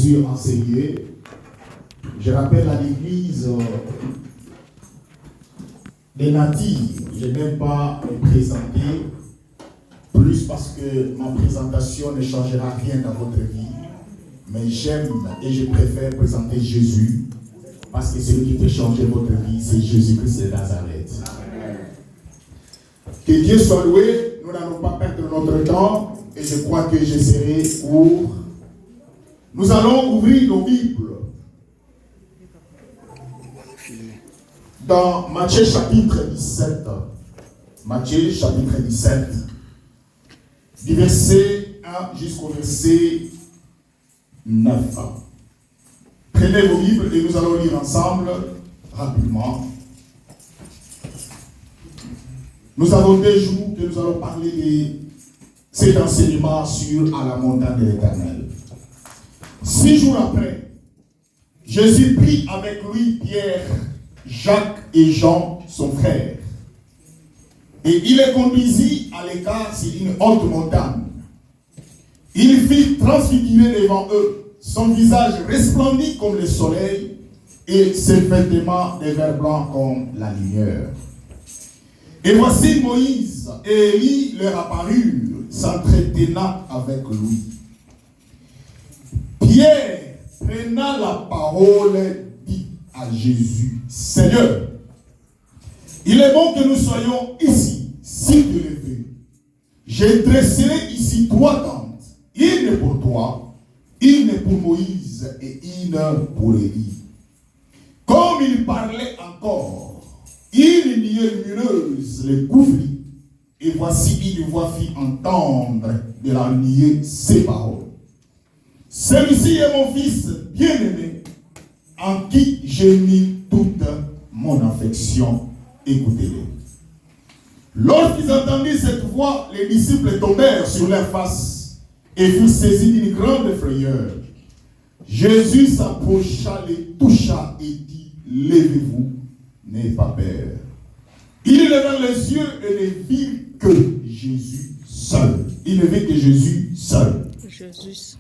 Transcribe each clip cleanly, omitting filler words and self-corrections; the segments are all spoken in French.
Jésus enseigné. Je rappelle à l'église des natifs. Je n'aime pas me présenter plus parce que ma présentation ne changera rien dans votre vie. Mais j'aime et je préfère présenter Jésus parce que celui qui peut changer votre vie, c'est Jésus-Christ de Nazareth. Que Dieu soit loué. Nous n'allons pas perdre notre temps et je crois que je serai court. Nous allons ouvrir nos Bibles dans Matthieu chapitre 17. Matthieu chapitre 17, du verset 1 jusqu'au verset 9. Prenez vos Bibles et nous allons lire ensemble rapidement. Nous avons 2 jours que nous allons parler de cet enseignement sur à la montagne de l'Éternel. 6 jours après, Jésus prit avec lui Pierre, Jacques et Jean, son frère. Et il les conduisit à l'écart sur une haute montagne. Il fit transfigurer devant eux. Son visage resplendit comme le soleil et ses vêtements des verres blancs comme la lumière. Et voici Moïse et Élie leur apparurent, s'entretenant avec lui. Pierre, prenant la parole, dit à Jésus, Seigneur, il est bon que nous soyons ici, si Dieu le veut. Je dresserai ici 3 tentes, une pour toi, une pour Moïse et une pour Élie. Comme il parlait encore, une nuée lumineuse les couvrit, et voici une voix fit entendre de la nuée ces paroles. Celui-ci est mon fils bien-aimé, en qui j'ai mis toute mon affection. Écoutez-le. Lorsqu'ils entendirent cette voix, les disciples tombèrent sur leurs faces et furent saisis d'une grande frayeur. Jésus s'approcha, les toucha et dit, levez-vous, n'ayez pas peur. Ils levèrent les yeux et ne virent que Jésus seul. Ils ne virent que Jésus seul. Jésus.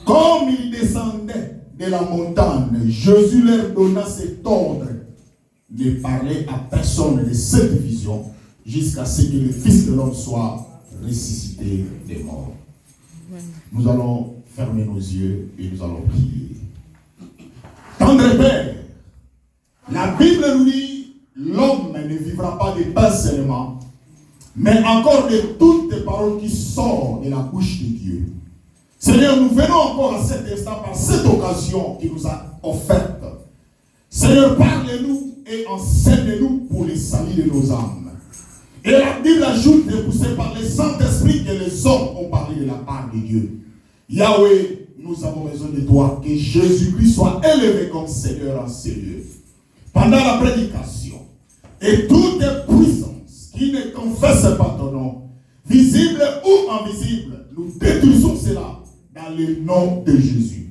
Comme ils descendaient de la montagne, Jésus leur donna cet ordre de parler à personne de cette vision jusqu'à ce que le Fils de l'homme soit ressuscité des morts. Nous allons fermer nos yeux et nous allons prier. Tendre Père, la Bible nous dit, l'homme ne vivra pas de pain seulement, mais encore de toutes les paroles qui sortent de la bouche de Dieu. Seigneur, nous venons encore à cet instant par cette occasion qui nous a offerte. Seigneur, parle-nous et enseigne-nous pour le salut de nos âmes. Et la Bible ajoute, poussée par le Saint-Esprit, que les hommes ont parlé de la part de Dieu. Yahweh, nous avons besoin de toi, que Jésus-Christ soit élevé comme Seigneur en ces lieux. Pendant la prédication, et toute puissance qui ne confesse pas ton nom, visible ou invisible, nous détruisons cela dans le nom de Jésus.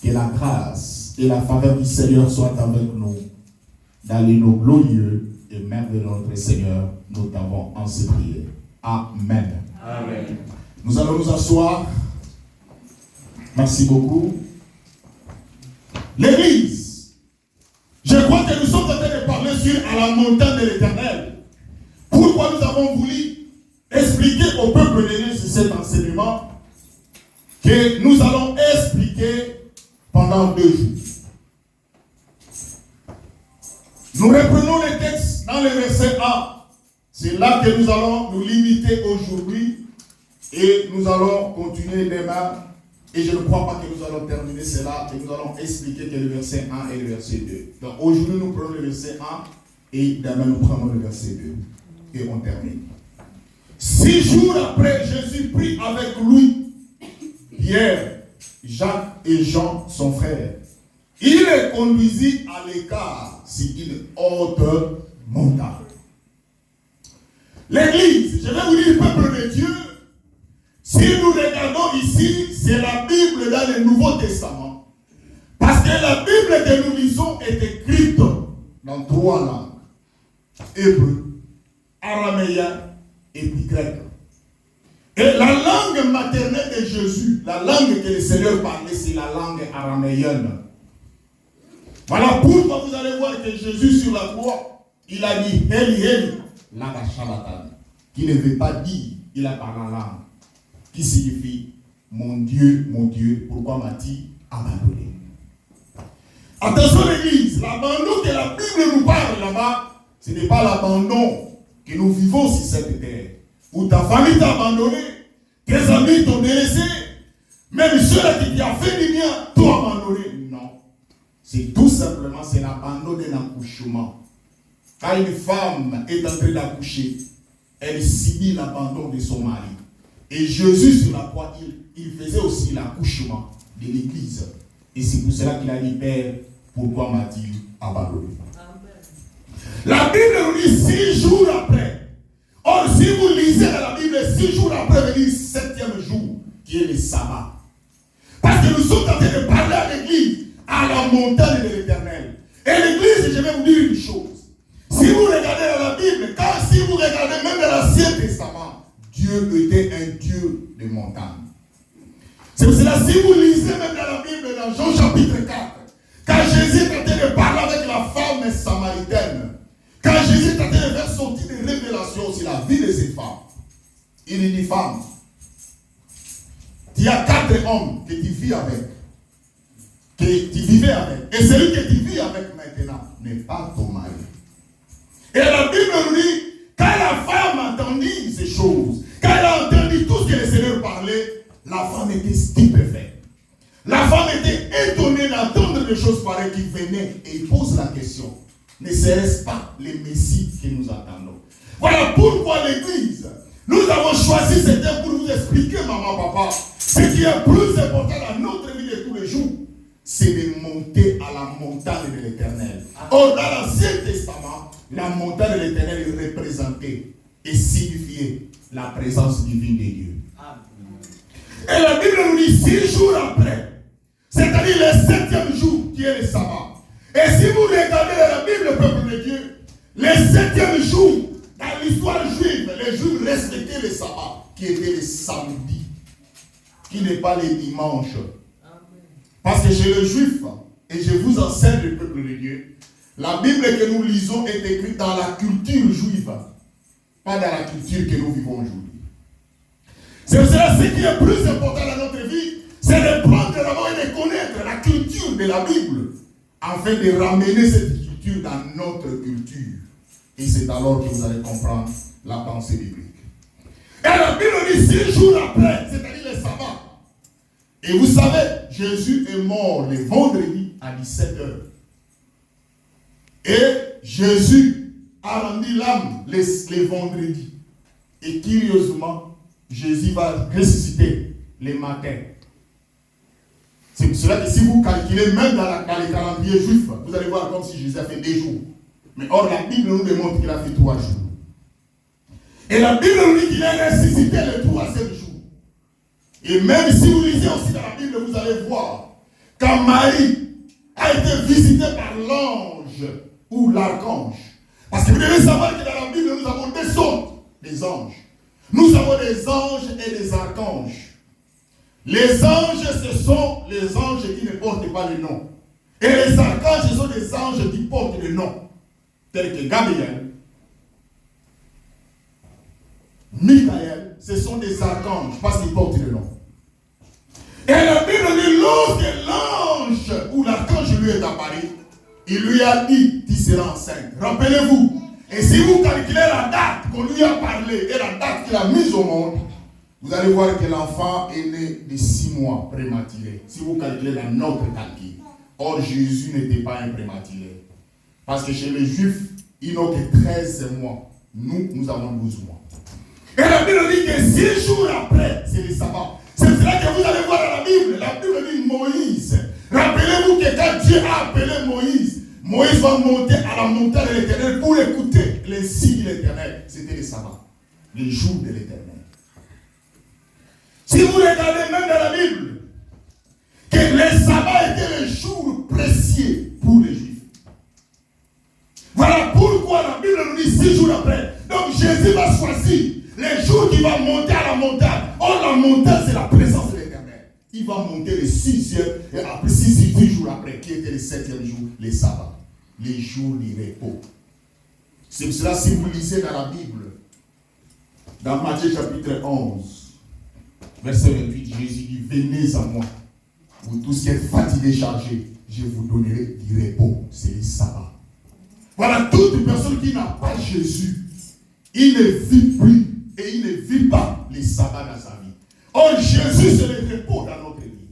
Que la grâce et la faveur du Seigneur soient avec nous dans les noms glorieux et merveilleux de notre Seigneur. Nous t'avons ainsi prié. Amen. Amen. Nous allons nous asseoir. Merci beaucoup. L'Église. Je crois que nous sommes en train de parler sur à la montagne de l'Éternel. Pourquoi nous avons voulu expliquer au peuple de Dieu sur cet enseignement que nous allons expliquer pendant 2 jours. Nous reprenons les textes dans le verset 1. C'est là que nous allons nous limiter aujourd'hui et nous allons continuer demain. Et je ne crois pas que nous allons terminer cela et nous allons expliquer que le verset 1 et le verset 2. Donc aujourd'hui nous prenons le verset 1 et demain nous prenons le verset 2. Et on termine. 6 jours après, Jésus prit avec lui Pierre, Jacques et Jean, son frère. Il les conduisit à l'écart sur une haute montagne. L'Église, je vais vous dire, peuple de Dieu, si nous regardons ici, c'est la Bible dans le Nouveau Testament. Parce que la Bible que nous lisons est écrite dans 3 langues. Hébreu, araméen et puis grec. Et la langue maternelle de Jésus, la langue que le Seigneur parlait, c'est la langue araméenne. Voilà pourquoi vous allez voir que Jésus sur la croix, il a dit Heli Heli, Laga Shabatan, qui ne veut pas dire, il a parlé en langue, qui signifie mon Dieu, pourquoi m'as-tu abandonné? Attention l'église, l'abandon que la Bible nous parle là-bas, ce n'est pas l'abandon que nous vivons sur cette terre, où ta famille t'a abandonné, tes amis t'ont délaissé, même ceux-là qui t'ont fait du bien t'ont abandonné. Non. C'est tout simplement, c'est l'abandon d'un accouchement. Quand une femme est en train d'accoucher, elle subit l'abandon de son mari. Et Jésus sur la croix, il faisait aussi l'accouchement de l'église. Et c'est pour cela qu'il a dit, Père, pourquoi m'as-tu abandonné? La Bible nous dit 6 jours après. Or, si vous lisez dans la Bible, 6 jours après, veut dire 7e jour, qui est le sabbat. Parce que nous sommes en train de parler à l'église, à la montagne de l'Éternel. Et l'église, je vais vous dire une chose. Si vous regardez dans la Bible, si vous regardez même dans l'Ancien Testament, Dieu était un Dieu de montagne. C'est pour cela, si vous lisez même dans la Bible, dans Jean chapitre 4, quand Jésus est en train de parler avec la femme samaritaine, quand Jésus est en train de faire sortir des révélations sur la vie de ces femmes, il dit, femme, il y a 4 hommes que tu vis avec, que tu vivais avec, et celui que tu vis avec maintenant n'est pas ton mari. Et la Bible nous dit, quand la femme a entendu ces choses, quand elle a entendu tout ce que le Seigneur parlait, la femme était stupéfaite. La femme était étonnée d'entendre des choses pareilles qui venaient et il pose la question. Ne serait-ce pas le Messie que nous attendons? Voilà pourquoi l'Église, nous avons choisi ce thème pour vous expliquer, maman, papa, ce qui est plus important dans notre vie de tous les jours, c'est de monter à la montagne de l'Éternel. Or, dans l'Ancien Testament, la montagne de l'Éternel est représentée et signifiée la présence divine de Dieu. Et la Bible nous dit 6 jours après, c'est-à-dire le 7e jour qui est le sabbat. Et si vous regardez dans la Bible, peuple de Dieu, le 7e jour, dans l'histoire juive, les Juifs respectaient le sabbat, qui était le samedi, qui n'est pas le dimanche. Parce que chez les Juifs, et je vous enseigne le peuple de Dieu, la Bible que nous lisons est écrite dans la culture juive, pas dans la culture que nous vivons aujourd'hui. C'est pour cela ce qui est plus important dans notre vie, c'est de prendre d'abord et de connaître la culture de la Bible, afin de ramener cette culture dans notre culture. Et c'est alors que vous allez comprendre la pensée biblique. Et la Bible dit 6 jours après, c'est-à-dire le sabbat. Et vous savez, Jésus est mort le vendredi à 17h. Et Jésus a rendu l'âme le vendredi. Et curieusement, Jésus va ressusciter le matin. C'est pour cela que si vous calculez même dans les calendriers juifs, vous allez voir comme si Jésus a fait 2 jours. Mais or, la Bible nous démontre qu'il a fait 3 jours. Et la Bible nous dit qu'il est ressuscité le 3e jour. Et même si vous lisez aussi dans la Bible, vous allez voir quand Marie a été visitée par l'ange ou l'archange. Parce que vous devez savoir que dans la Bible, nous avons 2 sortes des anges. Nous avons des anges et des archanges. Les anges, ce sont les anges qui ne portent pas le nom. Et les archanges, ce sont des anges qui portent le nom. Tels que Gabriel, Michael, ce sont des archanges parce qu'ils portent le nom. Et la Bible dit, lorsque l'ange ou l'archange lui est apparu, il lui a dit, tu seras enceinte. Rappelez-vous. Et si vous calculez la date qu'on lui a parlé et la date qu'il a mise au monde, vous allez voir que l'enfant est né de 6 mois prématuré. Si vous calculez dans notre calcul. Or, Jésus n'était pas un prématuré. Parce que chez les Juifs, ils n'ont que 13 mois. Nous avons 12 mois. Et la Bible dit que 6 jours après, c'est le sabbat. C'est cela que vous allez voir dans la Bible. La Bible dit Moïse. Rappelez-vous que quand Dieu a appelé Moïse, Moïse va monter à la montagne de l'Éternel pour écouter les signes de l'Éternel. C'était le sabbat, les jours de l'Éternel. Si vous regardez même dans la Bible, que le sabbat était le jour précieux pour les Juifs. Voilà pourquoi la Bible nous dit 6 jours après. Donc Jésus va choisir les jours qu'il va monter à la montagne. Oh, la montagne, c'est la présence de l'Éternel. Il va monter le 6e, et après 6 jours après, qui était le 7e jour, les sabbats, les jours du repos. C'est pour cela, si vous lisez dans la Bible, dans Matthieu chapitre 11, verset 28, Jésus dit, venez à moi, vous tous qui êtes fatigués, chargés, je vous donnerai du repos. C'est le sabbat. Voilà, toute personne qui n'a pas Jésus, il ne vit plus et il ne vit pas les sabbats dans sa vie. Oh, Jésus, c'est le repos dans notre vie.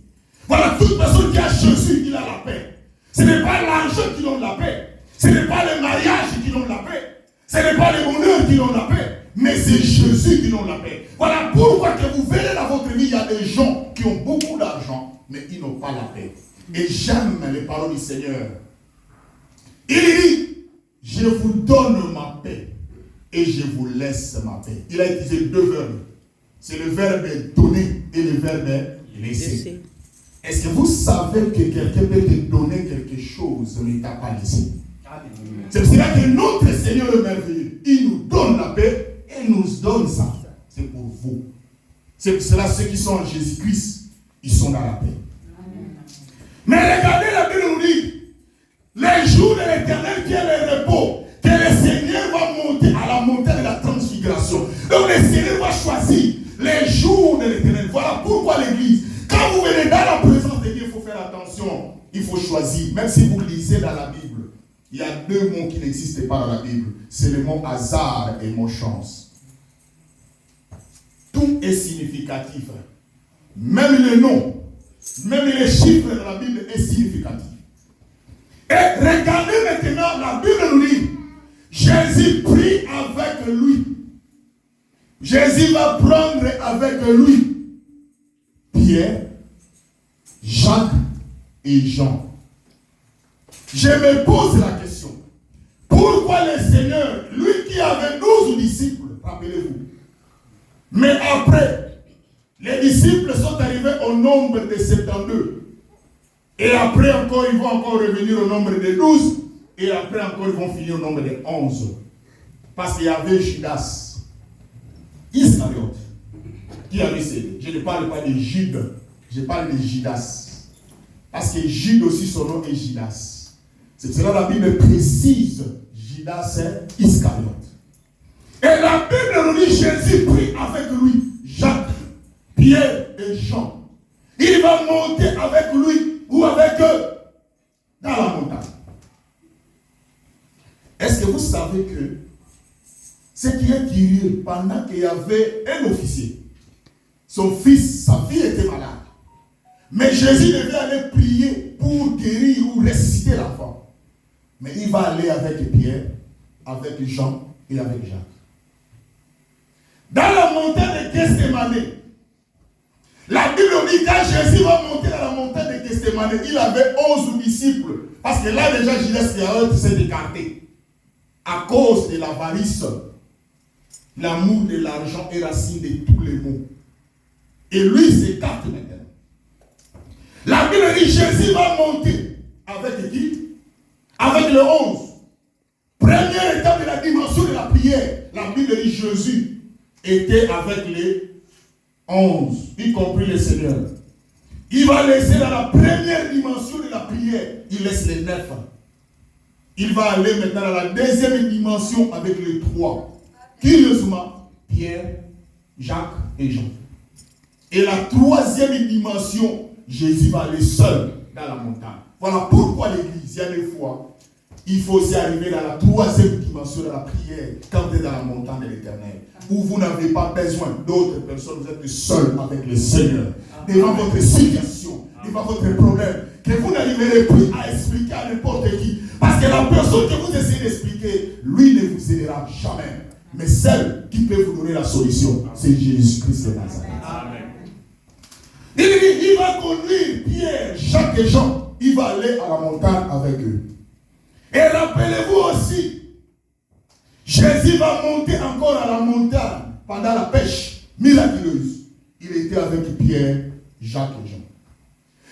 Voilà, toute personne qui a Jésus, il a la paix. Ce n'est pas l'argent qui donne la paix. Ce n'est pas le mariage qui donne la paix. Ce n'est pas le bonheur qui donne la paix. Mais c'est Jésus qui donne la paix. Voilà pourquoi que vous verrez dans votre vie, il y a des gens qui ont beaucoup d'argent, mais ils n'ont pas la paix. Et j'aime les paroles du Seigneur. Il dit, je vous donne ma paix et je vous laisse ma paix. Il a utilisé 2 verbes. C'est le verbe donner et le verbe laisser. Est-ce que vous savez que quelqu'un peut te donner quelque chose, mais il ne t'a pas laissé? C'est pour cela que notre Seigneur est merveilleux. Il nous donne la paix et nous donne ça. C'est pour vous. C'est pour cela ceux qui sont en Jésus-Christ, ils sont dans la paix. Mais regardez la Bible nous dit, les jours de l'Éternel qui est le repos, que le Seigneur va monter à la montagne de la transfiguration. Donc le Seigneur va choisir les jours de l'Éternel. Voilà pourquoi l'Église, quand vous venez dans la présence de Dieu, il faut faire attention. Il faut choisir. Même si vous lisez dans la Bible, il y a 2 mots qui n'existent pas dans la Bible. C'est le mot hasard et le mot chance. Tout est significatif. Même le nom, même les chiffres de la Bible est significatif. Et regardez maintenant, la Bible nous dit, Jésus prie avec lui. Jésus va prendre avec lui Pierre, Jacques et Jean. Je me pose la question. Pourquoi le Seigneur, lui qui avait 12 disciples, rappelez-vous, mais après, les disciples sont arrivés au nombre de 72. Et après encore, ils vont encore revenir au nombre de 12. Et après encore, ils vont finir au nombre de 11. Parce qu'il y avait Judas Iscariote qui avait cédé. Je ne parle pas de Jude, je parle de Judas. Parce que Jude aussi, son nom est Judas. C'est cela la Bible précise. Judas Iscariote. Et la Bible nous dit Jésus prie avec lui Jacques, Pierre et Jean. Il va monter avec lui ou avec eux dans la montagne. Est-ce que vous savez que ce qui est curieux, pendant qu'il y avait un officier, son fils, sa fille était malade. Mais Jésus devait aller prier pour guérir ou ressusciter l'enfant. Mais il va aller avec Pierre, avec Jean et avec Jacques. Dans la montagne de Gethsémane, la Bible dit quand Jésus va monter dans la montagne de Gethsémane, il avait 11 disciples. Parce que là déjà, Judas s'est écarté. À cause de l'avarice, l'amour de l'argent est racine de tous les maux. Et lui s'écarte maintenant. La Bible dit Jésus va monter avec qui? Avec le 11. Première étape de la dimension de la prière. La Bible dit Jésus était avec les 11, y compris le Seigneur. Il va laisser dans la première dimension de la prière, il laisse les 9. Il va aller maintenant dans la deuxième dimension avec les 3. Curieusement, Pierre, Jacques et Jean. Et la troisième dimension, Jésus va aller seul dans la montagne. Voilà pourquoi l'Église, il y a des fois, il faut aussi arriver dans la troisième dimension de la prière, quand vous êtes dans la montagne de l'Éternel, où vous n'avez pas besoin d'autres personnes, vous êtes seul avec le Seigneur, devant votre situation, devant votre problème, que vous n'arriverez plus à expliquer à n'importe qui, parce que la personne que vous essayez d'expliquer, lui ne vous aidera jamais. Mais celle qui peut vous donner la solution, c'est Jésus-Christ de Nazareth. Amen. Il va conduire Pierre, Jacques et Jean, il va aller à la montagne avec eux. Et rappelez-vous aussi, Jésus va monter encore à la montagne pendant la pêche miraculeuse. Il était avec Pierre, Jacques et Jean.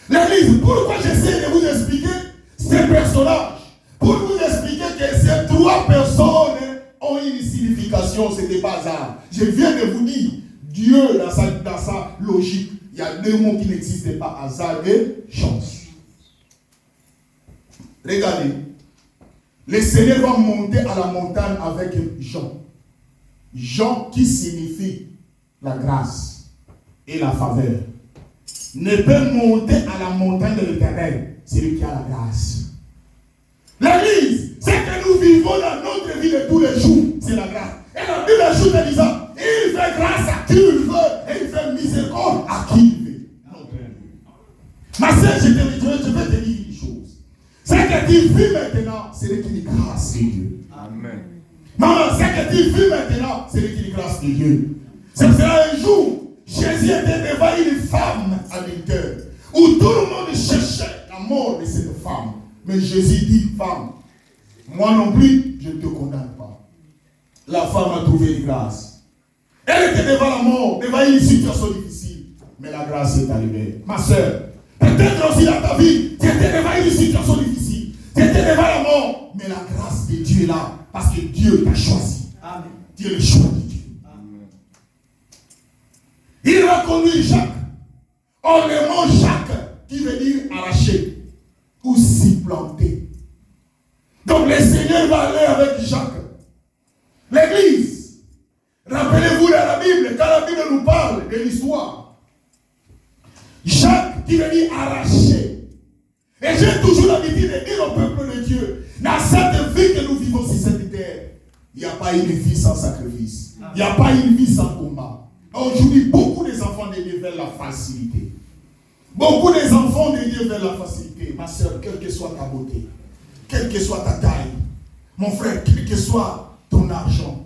L'Église, pourquoi j'essaie de vous expliquer ces personnages? Pour vous expliquer que ces 3 personnes ont une signification, ce n'était pas hasard. Je viens de vous dire, Dieu, dans sa logique, il y a deux mots qui n'existent pas, hasard et chance. Regardez, le Seigneur va monter à la montagne avec Jean. Jean qui signifie la grâce et la faveur. Ne peut monter à la montagne de l'Éternel, c'est lui qui a la grâce. L'église, c'est que nous vivons dans notre vie de tous les jours, c'est la grâce. Et la Bible ajoute en disant, il fait grâce à qui il veut et il fait miséricorde à qui il veut. Ma soeur, je vais te dire une chose. C'est que tu vis maintenant, c'est le qui dit grâce de Dieu. Amen. Maman, c'est que tu vis maintenant, c'est le qui dit grâce de Dieu. C'est que un jour, Jésus était devant une femme adultère, où tout le monde cherchait la mort de cette femme. Mais Jésus dit, femme, moi non plus, je ne te condamne pas. La femme a trouvé une grâce. Elle était devant la mort, devant une situation difficile. Mais la grâce est arrivée. Ma soeur, peut-être aussi dans ta vie, tu étais devant une situation difficile. Tu étais devant la mort. Mais la grâce de Dieu est là. Parce que Dieu t'a choisi. Amen. Dieu est le choix de Dieu. Amen. Il va conduire Jacques. Or, le mot Jacques, qui veut dire arracher ou supplanter. Donc, le Seigneur va aller avec Jacques. L'église, rappelez-vous de la Bible, quand la Bible nous parle de l'histoire, Jacques qui veut dire arracher. Et j'ai toujours l'habitude de dire au peuple de Dieu, dans cette vie que nous vivons sur cette terre, il n'y a pas une vie sans sacrifice. Il n'y a pas une vie sans combat. Aujourd'hui, beaucoup des enfants de Dieu veulent la facilité. Beaucoup des enfants de Dieu veulent la facilité. Ma soeur, quelle que soit ta beauté, quelle que soit ta taille, mon frère, quel que soit ton argent,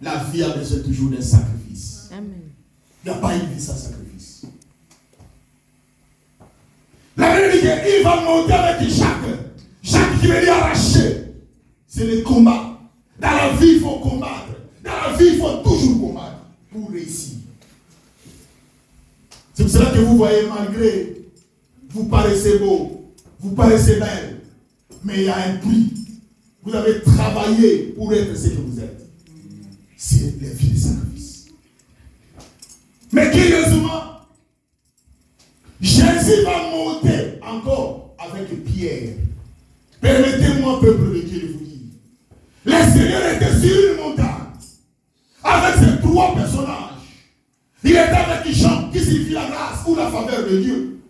la vie a besoin toujours d'un sacrifice. Amen. Il n'y a pas une vie sans sacrifice. La Bible dit qu'il va monter avec Jacques. Jacques qui veut dire arracher. C'est le combat. Dans la vie, il faut combattre. Dans la vie, il faut toujours combattre pour réussir. C'est pour cela que vous voyez, malgré, vous paraissez beau, vous paraissez belle, mais il y a un prix. Vous avez travaillé pour être ce que vous êtes. C'est la vie de sacrifice. Mais curieusement, Jésus va monter encore avec Pierre. Permettez-moi, peuple de Dieu, de vous dire. Le Seigneur était sur une montagne avec ces trois personnages. Il était avec Jean qui signifie la grâce ou la faveur de Dieu.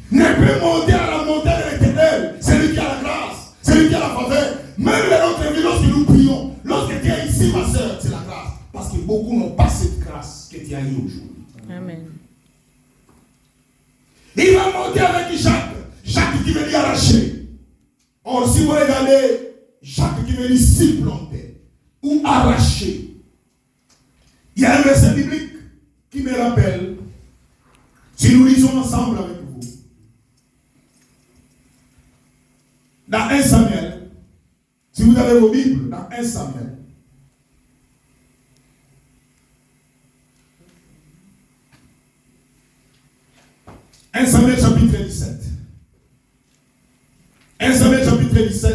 Ne peut monter à la montagne de l'Éternel, c'est lui qui a la grâce, c'est lui qui a la faveur. Même dans notre vie, lorsque nous prions, lorsque tu es ici, ma soeur, c'est la grâce. Parce que beaucoup n'ont pas cette grâce que tu as eue aujourd'hui. Amen. Il va monter avec Jacques. Jacques qui veut dire arracher. Or, si vous regardez, Jacques qui veut dire supplanter ou arracher. Il y a un verset biblique qui me rappelle, si nous lisons ensemble avec vous, dans 1 Samuel, si vous avez vos Bibles, dans 1 Samuel, Samuel chapitre 17. 1 Samuel chapitre 17,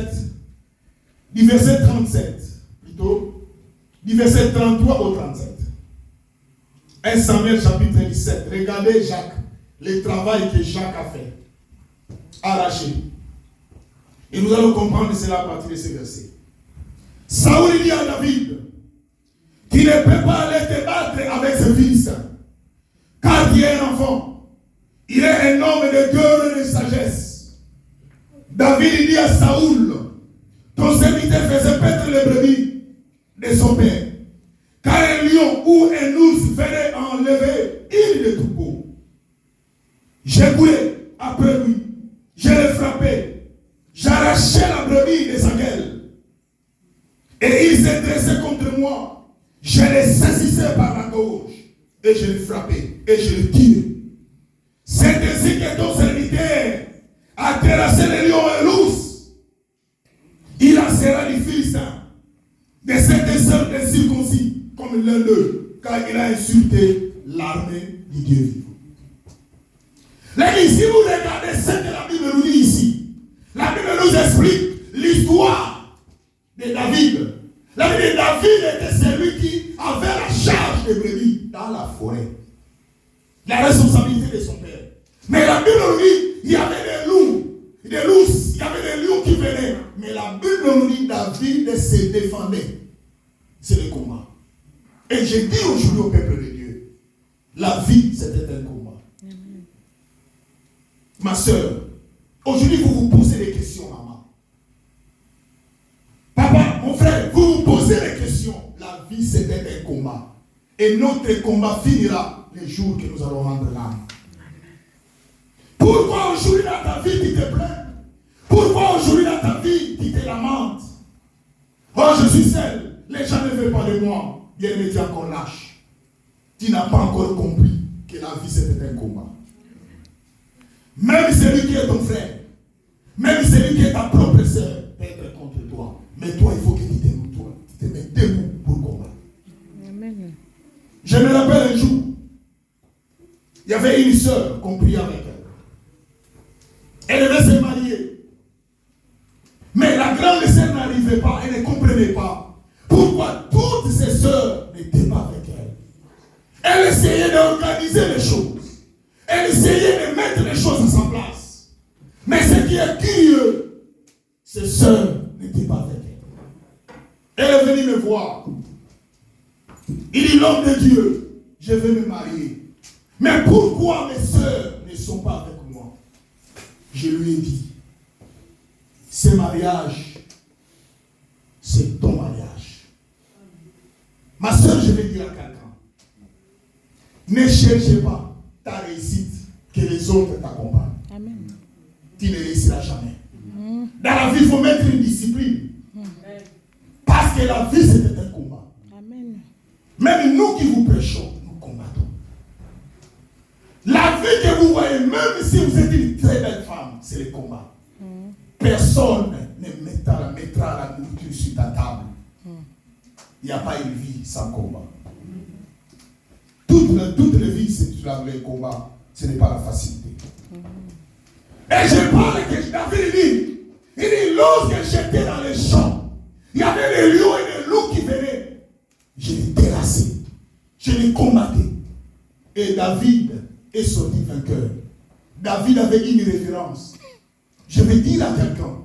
du verset 37, plutôt, du verset 33 au 37. 1 Samuel chapitre 17. Regardez Jacques, le travail que Jacques a fait. Arraché. Et nous allons comprendre cela à partir de ce verset. Saoul dit à David qu'il ne peut pas aller te battre avec ce fils, car il est un enfant. Il est un homme de cœur et de sagesse. David dit à Saoul, ton serviteur faisait paître les brebis de son père. Car un lion ou un ours venait enlever une des troupeaux. J'ai coulé après lui. Je l'ai frappé. J'arrachai la brebis de sa gueule. Et il s'est dressé contre moi. Je l'ai saisissé par la gauche. Et je l'ai frappé. Et je l'ai tué. C'est ainsi que ton serviteur a terrassé les lions et l'ours. Il lancera les Philistins de cette sœur incirconcis comme l'un d'eux, car il a insulté l'armée du Dieu vivant. L'église, si vous regardez ce que la Bible nous dit ici, la Bible nous explique l'histoire de David. La Bible de se défendait. C'est le combat. Et j'ai dit aujourd'hui au peuple de Dieu, la vie, c'était un combat. Amen. Ma soeur, aujourd'hui, vous vous posez des questions, maman. Papa, mon frère, vous vous posez des questions. La vie, c'était un combat. Et notre combat finira les jours que nous allons rendre l'âme. Pourquoi aujourd'hui dans ta vie, tu te plains? Pourquoi aujourd'hui dans ta vie, tu te lamentes? Oh, je suis seul. Les gens ne veulent pas de moi. Bien aimé, tu es encore lâche. Tu n'as pas encore compris que la vie, c'était un combat. Même celui qui est ton frère, même celui qui est ta propre sœur, peut être contre toi. Mais toi, il faut que tu te mettes debout pour combattre. Amen. Je me rappelle un jour, il y avait une sœur qu'on priait avec elle. Elle devait se marier. Mais la grande sœur n'arrivait pas, elle ne comprenait pas pourquoi toutes ses sœurs n'étaient pas avec elle. Elle essayait d'organiser les choses. Elle essayait de mettre les choses à sa place. Mais ce qui est curieux, ses sœurs n'étaient pas avec elle. Elle est venue me voir. Il dit, l'homme de Dieu, je vais me marier. Mais pourquoi mes sœurs ne sont pas avec moi? Je lui ai dit, ce mariage, c'est ton mariage. Ma sœur, je vais dire à quelqu'un, ne cherchez pas ta réussite, que les autres t'accompagnent. Amen. Tu ne réussiras jamais. Dans la vie, il faut mettre une discipline. Parce que la vie, c'était un combat. Amen. Même nous qui vous prêchons, nous combattons. La vie que vous voyez, même si vous êtes une très belle femme, c'est le combat. Personne ne mettra la nourriture sur ta table. Il n'y a pas une vie sans combat. Toute la vie, c'est le combat. Ce n'est pas la facilité. Et je parle que David il dit, lorsque j'étais dans les champs, il y avait des lions et des loups qui venaient. Je les terrassais. Je les combattais. Et David est sorti vainqueur. David avait une référence. Je vais dire à quelqu'un,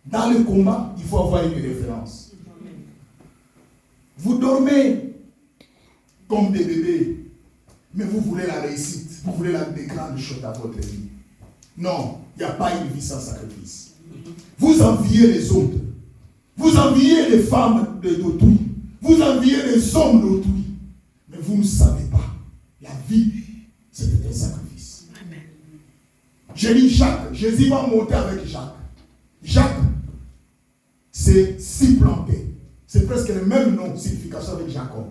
dans le combat, il faut avoir une référence. Vous dormez comme des bébés, mais vous voulez la réussite, vous voulez des grandes choses dans votre vie. Non, il n'y a pas une vie sans sacrifice. Vous enviez les autres. Vous enviez les femmes d'autrui. Vous enviez les hommes d'autrui. Mais vous ne savez pas. La vie, c'était un sacrifice. Amen. J'ai dit Jacques. Jésus va monter avec Jacques. Jacques, c'est s'y planter. C'est presque le même nom, signification avec Jacob.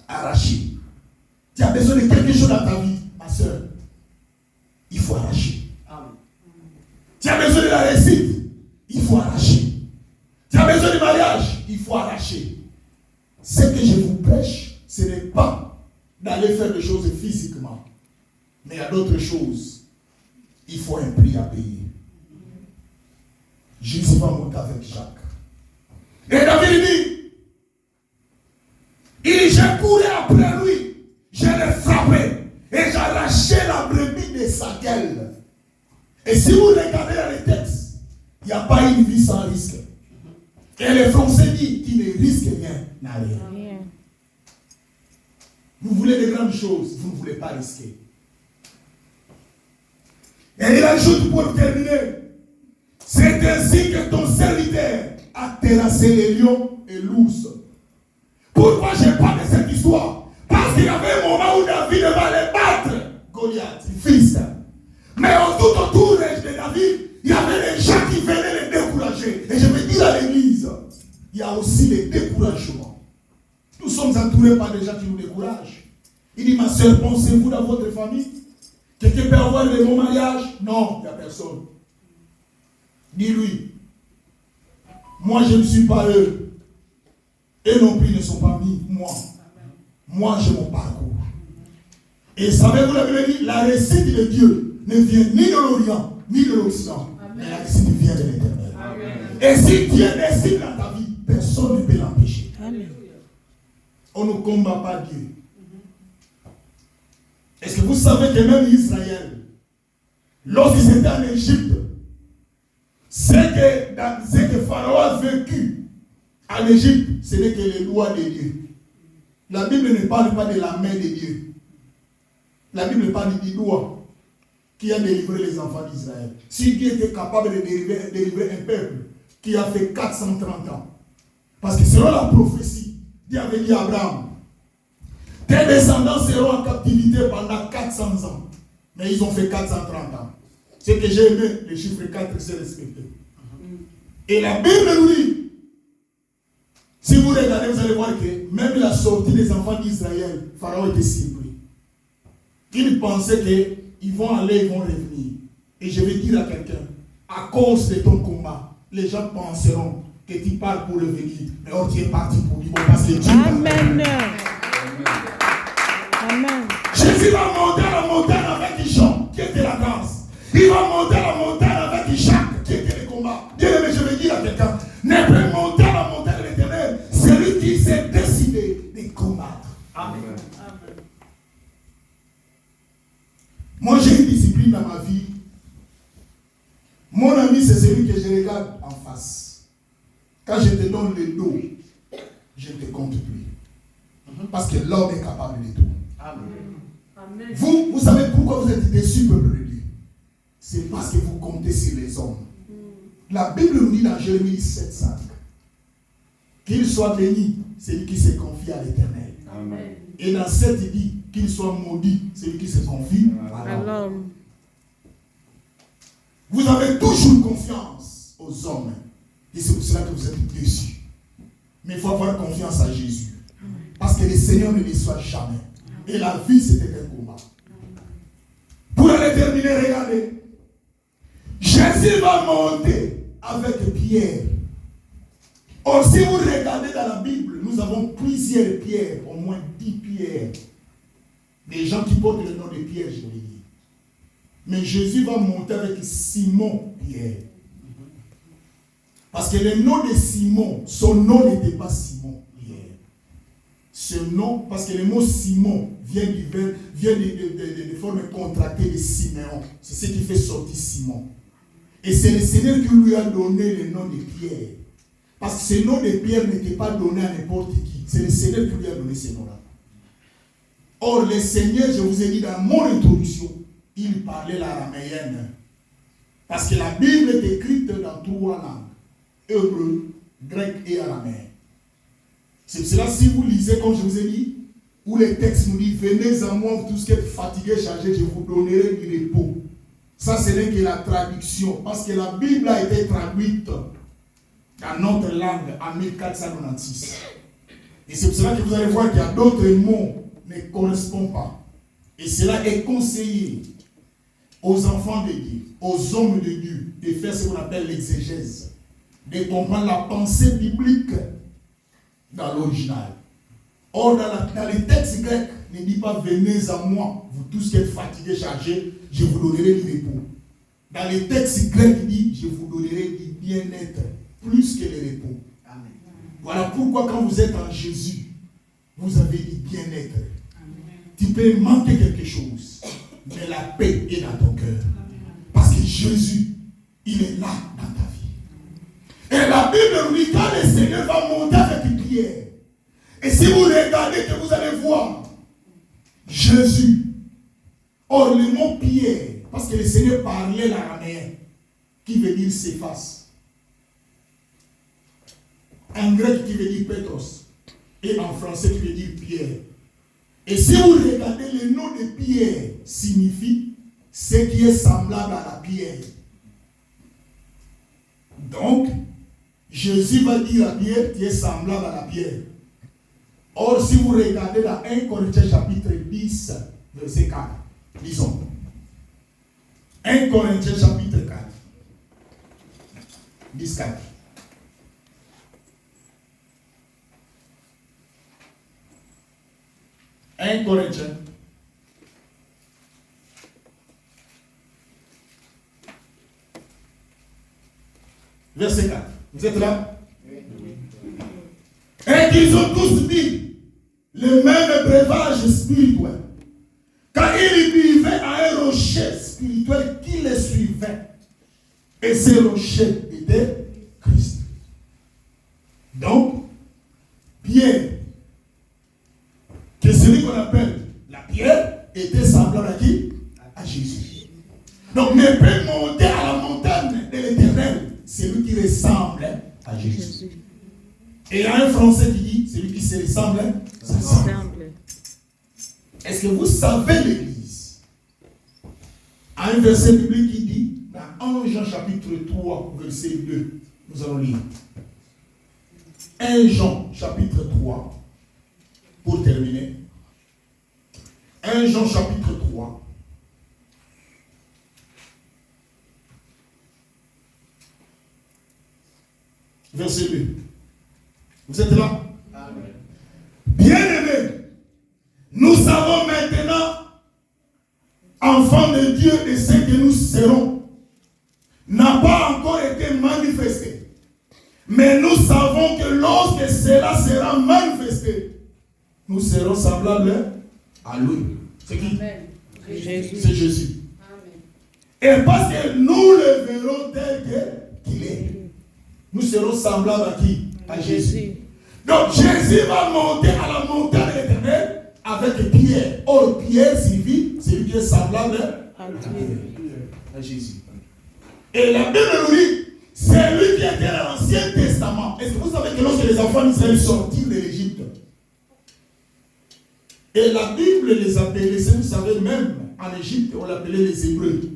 Arracher. Tu as besoin de quelque chose dans ta vie, ma soeur. Il faut arracher. Amen. Tu as besoin de la réussite. Il faut arracher. Tu as besoin de mariage. Il faut arracher. Ce que je vous prêche, ce n'est pas d'aller faire des choses physiquement. Mais il y a d'autres choses. Il faut un prix à payer. Jésus va monter avec Jacques. Et David dit, j'ai couru après lui, je l'ai frappé et j'ai arraché la brebis de sa gueule. Et si vous regardez dans les textes, il n'y a pas une vie sans risque. Et le Français dit qu'il ne risque rien, n'a rien. Vous voulez de grandes choses, vous ne voulez pas risquer. Et il ajoute pour terminer, c'est ainsi que ton serviteur a terrassé les lions et l'ours. Pourquoi je parle de cette histoire? Parce qu'il y avait un moment où David va aller battre Goliath, le Philistin. Mais tout autour de David, il y avait des gens qui venaient le décourager. Et je veux dire à l'église, il y a aussi les découragements. Nous sommes entourés par des gens qui nous découragent. Il dit, ma soeur, pensez-vous dans votre famille? Quelqu'un peut avoir le bon mariage? Non, il n'y a personne. Dis-lui, moi je ne suis pas eux. Eux non plus ne sont pas mis, moi. Moi j'ai mon parcours. Et savez-vous la Bible dit, la réussite de Dieu ne vient ni de l'Orient, ni de l'Occident. Mais la réussite vient de l'Éternel. Et si Dieu décide dans ta vie, personne ne peut l'empêcher. On ne combat pas Dieu. Est-ce que vous savez que même Israël, lorsqu'ils étaient en Égypte, ce que Pharaon a vécu En Égypte, ce n'est que les lois de Dieu. La Bible ne parle pas de la main de Dieu. La Bible parle du doigt qui a délivré les enfants d'Israël. Si Dieu était capable de délivrer un peuple qui a fait 430 ans, parce que selon la prophétie, Dieu avait dit à Abraham, tes descendants seront en captivité pendant 400 ans. Mais ils ont fait 430 ans. Ce que j'ai aimé, le chiffre 4, c'est respecté. Et la Bible nous dit, si vous regardez, vous allez voir que même la sortie des enfants d'Israël, Pharaon était surpris. Il pensait qu'ils vont aller, ils vont revenir. Et je vais dire à quelqu'un, à cause de ton combat, les gens penseront que tu parles pour revenir. Mais or tu es parti pour lui. Parce que Dieu Amen. Amen. Jésus va monter à la montagne avec Ishon, qui était la grâce. Il va monter à la montagne avec Ishak, qui était le combat. Bien aimé, je vais dire à quelqu'un, ne peut monter à la montagne de l'Éternel, celui qui s'est décidé de combattre. Amen. Amen. Moi, j'ai une discipline dans ma vie. Mon ami, c'est celui que je regarde en face. Quand je te donne le dos, je ne te compte plus. Parce que l'homme est capable de tout. Amen. Vous savez pourquoi vous êtes déçus, peuple de Dieu? C'est parce que vous comptez sur les hommes. La Bible nous dit dans Jérémie 7,5 qu'il soit béni celui qui se confie à l'Éternel. Amen. Et dans 7, il dit qu'il soit maudit celui qui se confie à l'homme. Vous avez toujours confiance aux hommes. Et c'est pour cela que vous êtes déçus. Mais il faut avoir confiance à Jésus. Parce que le Seigneur ne déçoit jamais. Et la vie, c'était un combat. Pour aller terminer, regardez. Jésus va monter avec Pierre. Or, si vous regardez dans la Bible, nous avons plusieurs pierres, au moins 10 pierres. Des gens qui portent le nom de Pierre, je l'ai dit. Mais Jésus va monter avec Simon Pierre. Parce que le nom de Simon, son nom n'était pas Simon Pierre. Ce nom, parce que le mot Simon vient de forme contractée de Siméon. C'est ce qui fait sortir Simon. Et c'est le Seigneur qui lui a donné le nom de Pierre. Parce que ce nom de Pierre n'était pas donné à n'importe qui. C'est le Seigneur qui lui a donné ce nom-là. Or, le Seigneur, je vous ai dit dans mon introduction, il parlait l'araméenne. Parce que la Bible est écrite dans 3 langues. Hébreu, grec et araméen. C'est pour cela, si vous lisez, comme je vous ai dit, où les textes nous disent, venez à moi, tous qui êtes fatigués, chargés, je vous donnerai du repos. Ça, ce n'est que la traduction. Parce que la Bible a été traduite dans notre langue en 1496. Et c'est pour cela que vous allez voir qu'il y a d'autres mots qui ne correspondent pas. Et cela est conseillé aux enfants de Dieu, aux hommes de Dieu, de faire ce qu'on appelle l'exégèse, de comprendre la pensée biblique dans l'original. Or, dans les textes grecs, ne dit pas venez à moi, vous tous qui êtes fatigués, chargés, je vous donnerai du repos. Dans les textes grecs, il dit je vous donnerai du bien-être plus que le repos. Amen. Voilà pourquoi quand vous êtes en Jésus, vous avez du bien-être. Tu peux manquer quelque chose, mais la paix est dans ton cœur. Parce que Jésus, il est là dans ta vie. Et la Bible nous dit quand le Seigneur va monter avec une prière, et si vous regardez que vous allez voir Jésus, or le mot Pierre, parce que le Seigneur parlait l'araméen, qui veut dire s'efface. En grec qui veut dire Pétros, et en français qui veut dire Pierre. Et si vous regardez le nom de Pierre, signifie ce qui est semblable à la pierre. Donc, Jésus va dire à Pierre, tu es semblable à la pierre. Or, si vous regardez dans 1 Corinthiens chapitre 10, verset 4, lisons. 1 Corinthiens chapitre 4, 10, 4. Un Corinthiens. Verset 4. Vous êtes là? Et qu'ils ont tous bu le même breuvage spirituel. Car ils buvaient à un rocher spirituel qui les suivait. Et ce rocher était Christ. Donc, pierre, que celui qu'on appelle la pierre, était semblable à qui? À Jésus. Donc, ne peut monter à la montagne de l'Éternel, celui qui ressemble à Jésus. Et il y a un Français qui dit, celui qui se ressemble, s'assemble. Est-ce que vous savez l'Église a un verset biblique qui dit, dans 1 Jean chapitre 3, verset 2, nous allons lire. 1 Jean chapitre 3, pour terminer. 1 Jean chapitre 3. Verset 2. Vous êtes là? Amen. Bien-aimés, nous savons maintenant, enfants de Dieu, et ce que nous serons, n'a pas encore été manifesté. Mais nous savons que lorsque cela sera manifesté, nous serons semblables à lui. C'est qui? Jésus. C'est Jésus. Amen. Et parce que nous le verrons tel qu'il est, nous serons semblables à qui? À Jésus. Donc Jésus va monter à la montagne de l'Éternel avec Pierre. Or Pierre signifie celui qui est semblable à Jésus. Et la Bible nous dit, c'est lui qui était dans l'Ancien Testament. Est-ce que vous savez que lorsque les enfants d'Israël sortirent de l'Égypte, et la Bible les appelait, vous savez, même en Égypte, on l'appelait les Hébreux.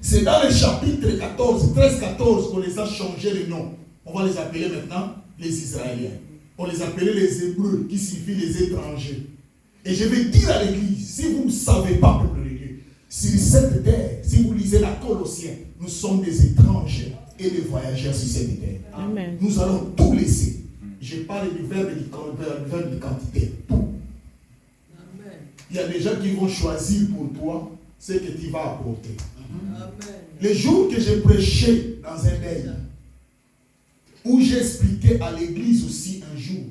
C'est dans le chapitre 14, 13-14 qu'on les a changé les noms. On va les appeler maintenant les Israéliens. On les appelait les Hébreux, qui signifient les étrangers. Et je vais dire à l'Église, si vous ne savez pas, peuple de Dieu, sur cette terre, si vous lisez la Colossiens, nous sommes des étrangers et des voyageurs sur cette terre. Amen. Nous allons tout laisser. Je parle du verbe de quantité. Tout. Amen. Il y a des gens qui vont choisir pour toi ce que tu vas apporter. Amen. Les jours que j'ai prêché dans un deuil, où j'expliquais à l'église aussi un jour,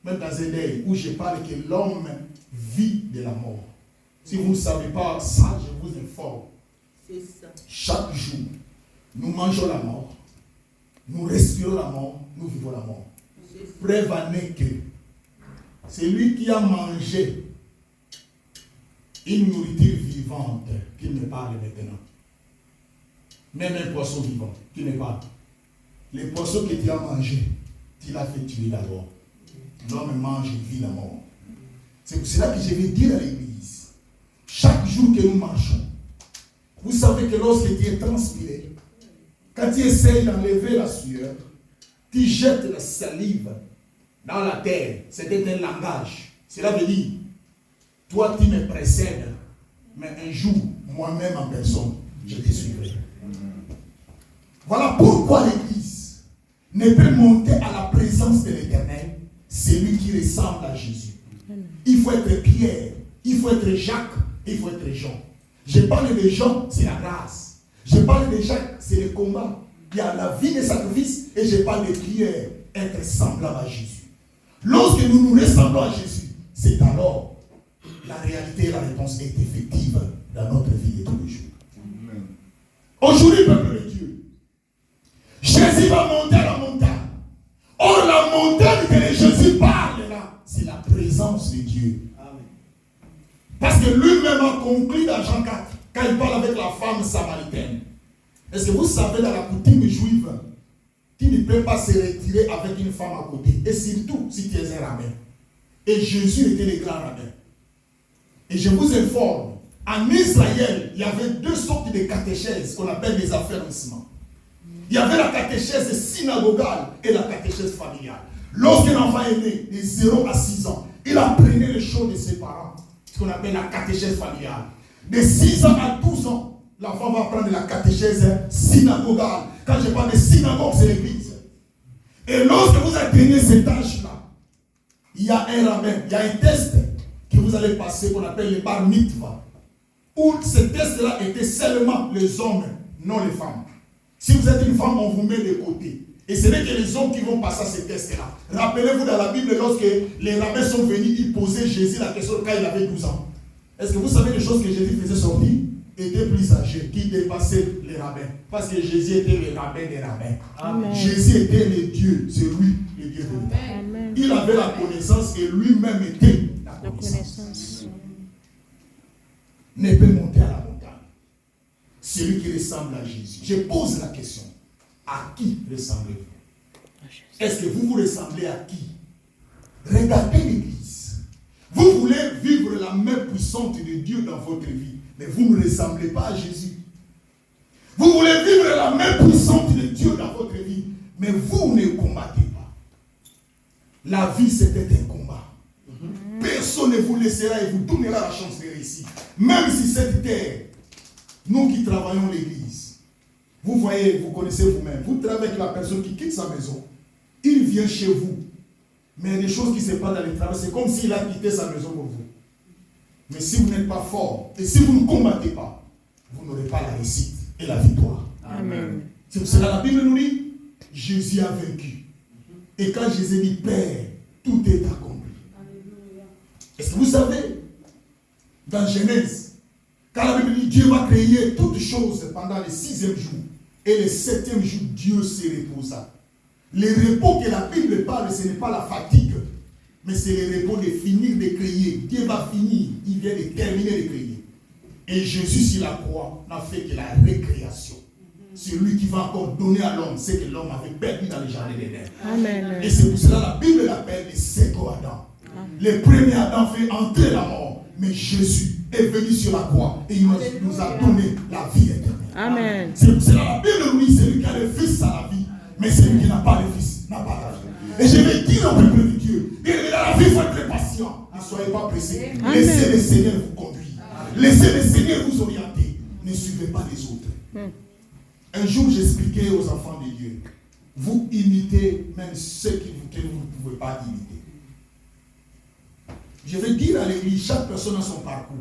même dans un deuil, où je parle que l'homme vit de la mort. Si vous ne savez pas ça, je vous informe. C'est ça. Chaque jour, nous mangeons la mort, nous respirons la mort, nous vivons la mort. Preuve en est que c'est lui qui a mangé une nourriture vivante qui me parle maintenant. Même un poisson vivant qui me parle. Les poissons que tu as mangés, tu l'as fait tuer d'abord. L'homme mange et vit la mort. C'est pour cela que je vais dire à l'église, chaque jour que nous marchons, vous savez que lorsque tu es transpiré, quand tu essayes d'enlever la sueur, tu jettes la salive dans la terre. C'était un langage. Cela veut dire, toi tu me précèdes, mais un jour, moi-même en personne, je te suivrai. Voilà pourquoi l'église ne peut monter à la présence de l'Éternel, celui qui ressemble à Jésus. Il faut être Pierre, il faut être Jacques, il faut être Jean. Je parle de Jean, c'est la grâce. Je parle de Jacques, c'est le combat. Il y a la vie de sacrifice, et je parle de Pierre, être semblable à Jésus. Lorsque nous nous ressemblons à Jésus, c'est alors la réalité et la réponse est effective dans notre vie de tous les jours. Aujourd'hui, peuple de Dieu, Jésus va monter à la montagne. Or, la montagne que Jésus parle là, c'est la présence de Dieu. Amen. Parce que lui-même a conclu dans Jean 4, quand il parle avec la femme samaritaine. Est-ce que vous savez, dans la coutume juive, tu ne peux pas se retirer avec une femme à côté. Et surtout, si tu es un rabbin. Et Jésus était le grand rabbin. Et je vous informe, en Israël, il y avait deux sortes de catéchèses qu'on appelle des affermissements. Il y avait la catéchèse synagogale et la catéchèse familiale. Lorsqu'un enfant est né de 0 à 6 ans, il apprenait les choses de ses parents, ce qu'on appelle la catéchèse familiale. De 6 ans à 12 ans, l'enfant va apprendre la catéchèse synagogale. Quand je parle de synagogue, c'est l'église. Et lorsque vous atteignez cet âge-là, il y a un rabbin, il y a un test que vous allez passer qu'on appelle le bar mitzvah. Où ce test-là était seulement les hommes, non les femmes. Si vous êtes une femme, on vous met de côté. Et ce n'est que les hommes qui vont passer à ce test-là. Rappelez-vous dans la Bible, lorsque les rabbins sont venus, ils posaient Jésus la question quand il avait 12 ans. Est-ce que vous savez les choses que Jésus faisait sortir? Était plus âgé, qui dépassait les rabbins. Parce que Jésus était le rabbin des rabbins. Amen. Jésus était le Dieu, c'est lui, le Dieu de l'État. Il qu'il avait la connaissance et lui-même était la connaissance. Ne peut monter à la montagne. Celui qui ressemble à Jésus. Je pose la question. À qui ressemblez-vous? Est-ce que vous ressemblez à qui? Regardez l'Église. Vous voulez vivre la main puissante de Dieu dans votre vie, mais vous ne ressemblez pas à Jésus. Vous voulez vivre la main puissante de Dieu dans votre vie, mais vous ne combattez pas. La vie, c'était un combat. Personne ne vous laissera et vous donnera la chance de réussir. Même si cette terre, nous qui travaillons l'église, vous voyez, vous connaissez vous-même, vous travaillez avec la personne qui quitte sa maison, il vient chez vous, mais il y a des choses qui se passent dans le travail, c'est comme s'il a quitté sa maison pour vous. Mais si vous n'êtes pas fort, et si vous ne combattez pas, vous n'aurez pas la réussite et la victoire. Amen. C'est pour cela que la Bible nous dit, Jésus a vaincu. Et quand Jésus dit, Père, tout est accompli. Est-ce que vous savez, dans Genèse, quand la Bible dit Dieu va créer toutes choses pendant le 6e jour, et le 7e jour, Dieu se reposa. Le repos que la Bible parle, ce n'est pas la fatigue, mais c'est le repos de finir de créer. Dieu va finir, il vient de terminer de créer. Et Jésus sur la croix n'a fait que la récréation. C'est lui qui va encore donner à l'homme ce que l'homme avait perdu dans le jardin d'Éden. Amen. Et c'est pour cela que la Bible l'appelle le second Adam. Le premier Adam fait entrer la mort, mais Jésus est venu sur la croix et il nous a donné la vie éternelle. Amen. C'est pour cela que la Bible nous dit celui qui a le Fils a la vie, mais celui qui n'a pas le Fils n'a pas la vie. Et je vais dire au peuple de Dieu, dans la vie, il faut être patient. Ne soyez pas pressés. Laissez le Seigneur vous conduire. Laissez le Seigneur vous orienter. Ne suivez pas les autres. Un jour, j'expliquais aux enfants de Dieu, vous imitez même ceux que vous ne pouvez pas imiter. Je vais dire à l'église, chaque personne a son parcours.